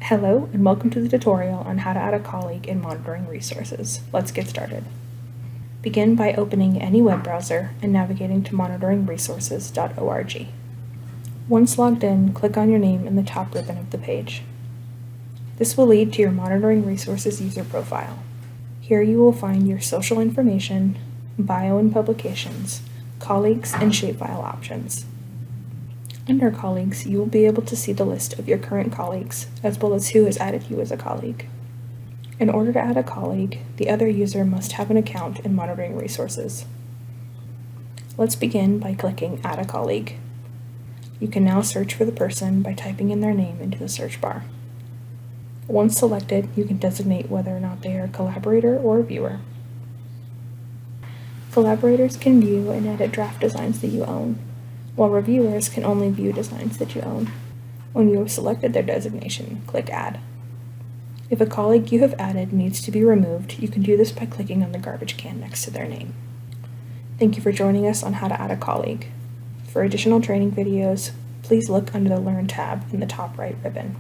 Hello and welcome to the tutorial on how to add a colleague in monitoring resources. Let's get started. Begin by opening any web browser and navigating to monitoringresources.org. Once logged in, click on your name in the top ribbon of the page. This will lead to your Monitoring Resources user profile. Here you will find your social information, bio and publications, colleagues, and shapefile options. Under Colleagues, you will be able to see the list of your current colleagues, as well as who has added you as a colleague. In order to add a colleague, the other user must have an account in Monitoring Resources. Let's begin by clicking Add a Colleague. You can now search for the person by typing in their name into the search bar. Once selected, you can designate whether or not they are a collaborator or a viewer. Collaborators can view and edit draft designs that you own, while reviewers can only view designs that you own. When you have selected their designation, click Add. If a colleague you have added needs to be removed, you can do this by clicking on the garbage can next to their name. Thank you for joining us on how to add a colleague. For additional training videos, please look under the Learn tab in the top right ribbon.